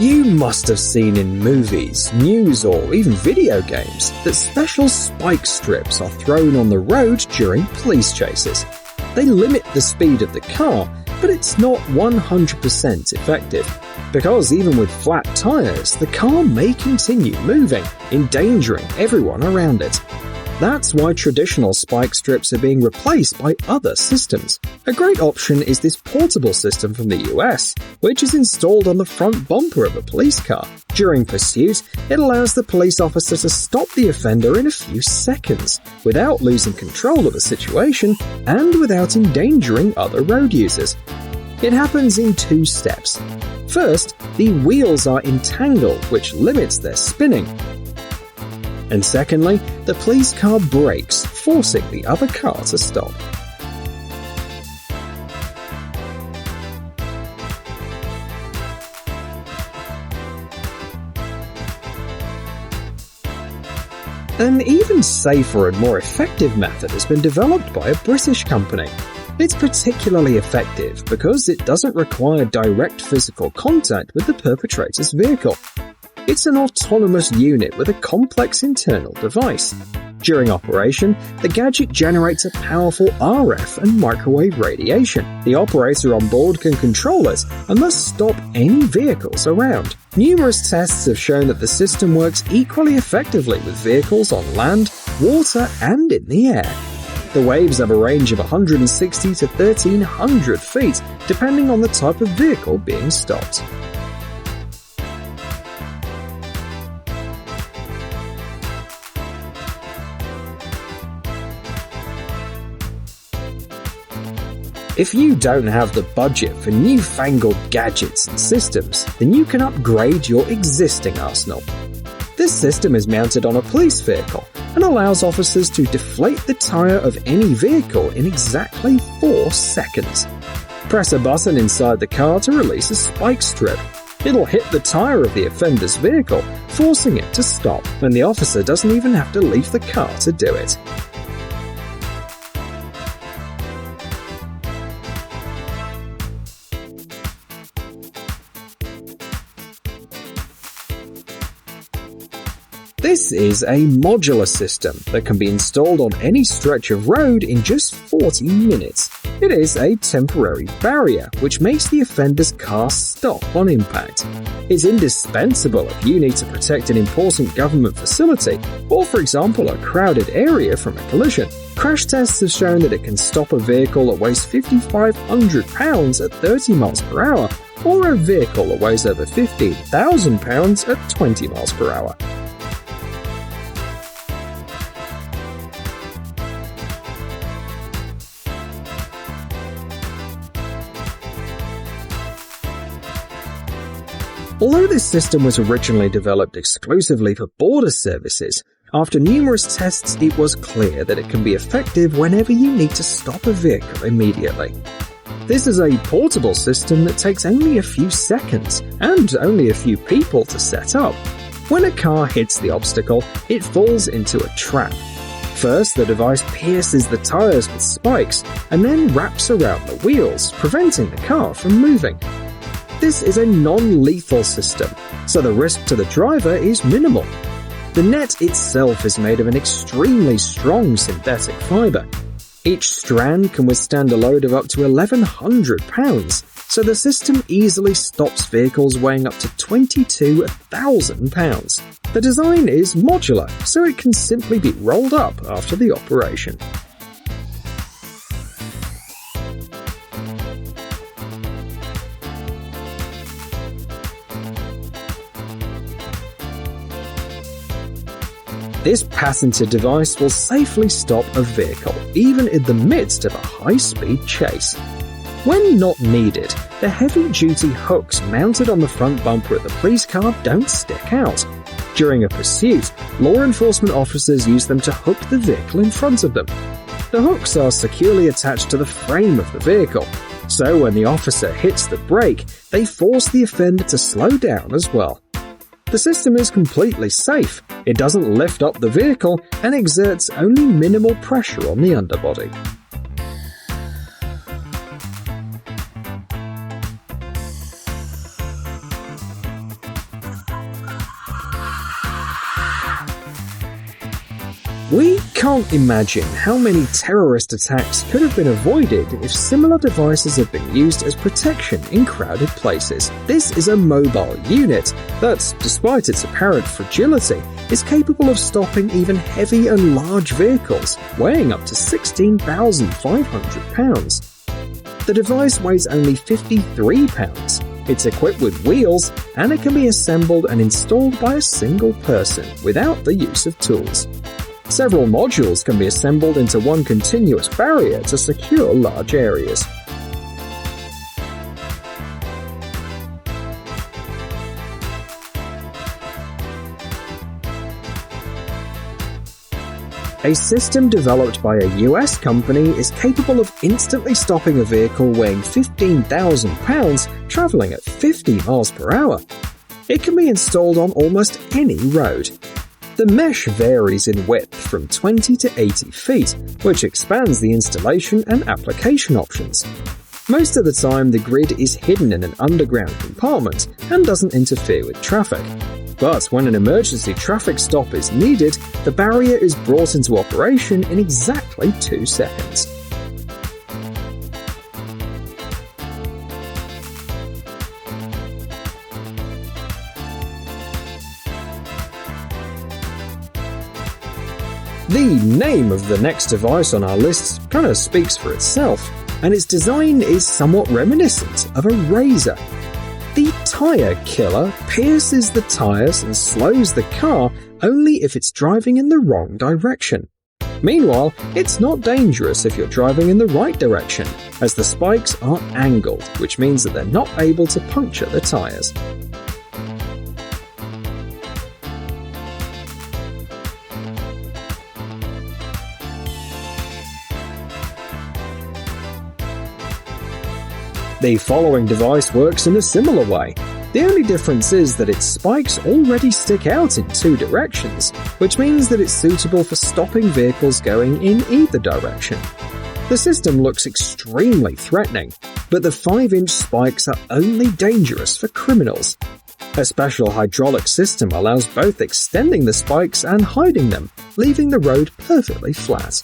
You must have seen in movies, news, or even video games that special spike strips are thrown on the road during police chases. They limit the speed of the car, but it's not 100% effective, because even with flat tires, the car may continue moving, endangering everyone around it. That's why traditional spike strips are being replaced by other systems. A great option is this portable system from the US, which is installed on the front bumper of a police car. During pursuit, it allows the police officer to stop the offender in a few seconds, without losing control of the situation and without endangering other road users. It happens in 2 steps. First, the wheels are entangled, which limits their spinning. And secondly, the police car brakes, forcing the other car to stop. An even safer and more effective method has been developed by a British company. It's particularly effective because it doesn't require direct physical contact with the perpetrator's vehicle. It's an autonomous unit with a complex internal device. During operation, the gadget generates a powerful RF and microwave radiation. The operator on board can control it and thus stop any vehicles around. Numerous tests have shown that the system works equally effectively with vehicles on land, water, and in the air. The waves have a range of 160 to 1,300 feet, depending on the type of vehicle being stopped. If you don't have the budget for newfangled gadgets and systems, then you can upgrade your existing arsenal. This system is mounted on a police vehicle and allows officers to deflate the tire of any vehicle in exactly 4 seconds. Press a button inside the car to release a spike strip. It'll hit the tire of the offender's vehicle, forcing it to stop, and the officer doesn't even have to leave the car to do it. This is a modular system that can be installed on any stretch of road in just 40 minutes. It is a temporary barrier which makes the offender's car stop on impact. It's indispensable if you need to protect an important government facility or, for example, a crowded area from a collision. Crash tests have shown that it can stop a vehicle that weighs 5,500 pounds at 30 miles per hour or a vehicle that weighs over 15,000 pounds at 20 miles per hour. Although this system was originally developed exclusively for border services, after numerous tests it was clear that it can be effective whenever you need to stop a vehicle immediately. This is a portable system that takes only a few seconds and only a few people to set up. When a car hits the obstacle, it falls into a trap. First, the device pierces the tires with spikes and then wraps around the wheels, preventing the car from moving. This is a non-lethal system, so the risk to the driver is minimal. The net itself is made of an extremely strong synthetic fiber. Each strand can withstand a load of up to 1,100 pounds, so the system easily stops vehicles weighing up to 22,000 pounds. The design is modular, so it can simply be rolled up after the operation. This patented device will safely stop a vehicle, even in the midst of a high-speed chase. When not needed, the heavy-duty hooks mounted on the front bumper of the police car don't stick out. During a pursuit, law enforcement officers use them to hook the vehicle in front of them. The hooks are securely attached to the frame of the vehicle, so when the officer hits the brake, they force the offender to slow down as well. The system is completely safe, it doesn't lift up the vehicle, and exerts only minimal pressure on the underbody. We can't imagine how many terrorist attacks could have been avoided if similar devices had been used as protection in crowded places. This is a mobile unit that, despite its apparent fragility, is capable of stopping even heavy and large vehicles, weighing up to 16,500 pounds. The device weighs only 53 pounds. It's equipped with wheels, and it can be assembled and installed by a single person without the use of tools. Several modules can be assembled into one continuous barrier to secure large areas. A system developed by a US company is capable of instantly stopping a vehicle weighing 15,000 pounds travelling at 50 miles per hour. It can be installed on almost any road. The mesh varies in width from 20 to 80 feet, which expands the installation and application options. Most of the time, the grid is hidden in an underground compartment and doesn't interfere with traffic. But when an emergency traffic stop is needed, the barrier is brought into operation in exactly 2 seconds. The name of the next device on our list kind of speaks for itself, and its design is somewhat reminiscent of a razor. The tire killer pierces the tires and slows the car only if it's driving in the wrong direction. Meanwhile, it's not dangerous if you're driving in the right direction, as the spikes are angled, which means that they're not able to puncture the tires. The following device works in a similar way. The only difference is that its spikes already stick out in 2 directions, which means that it's suitable for stopping vehicles going in either direction. The system looks extremely threatening, but the 5-inch spikes are only dangerous for criminals. A special hydraulic system allows both extending the spikes and hiding them, leaving the road perfectly flat.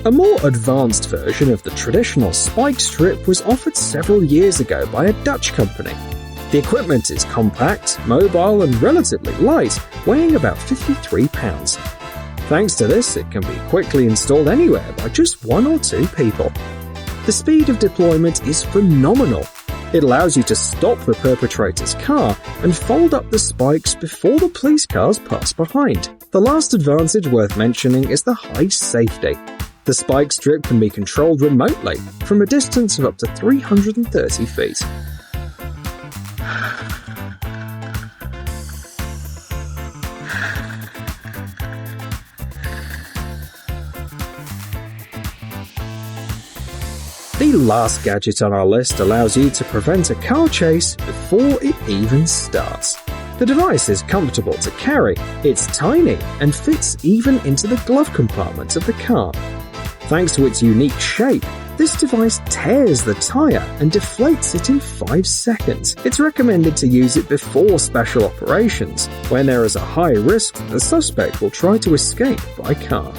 A more advanced version of the traditional spike strip was offered several years ago by a Dutch company. The equipment is compact, mobile and relatively light, weighing about 53 pounds. Thanks to this, it can be quickly installed anywhere by just 1 or 2 people. The speed of deployment is phenomenal. It allows you to stop the perpetrator's car and fold up the spikes before the police cars pass behind. The last advantage worth mentioning is the high safety. The spike strip can be controlled remotely from a distance of up to 330 feet. The last gadget on our list allows you to prevent a car chase before it even starts. The device is comfortable to carry, it's tiny, and fits even into the glove compartment of the car. Thanks to its unique shape, this device tears the tyre and deflates it in 5 seconds. It's recommended to use it before special operations, when there is a high risk that the suspect will try to escape by car.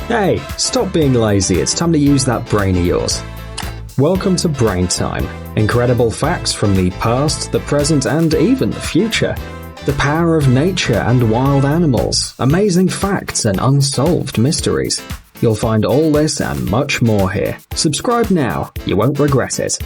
Hey, stop being lazy, it's time to use that brain of yours. Welcome to Brain Time. Incredible facts from the past, the present and even the future. The power of nature and wild animals, amazing facts and unsolved mysteries. You'll find all this and much more here. Subscribe now, you won't regret it.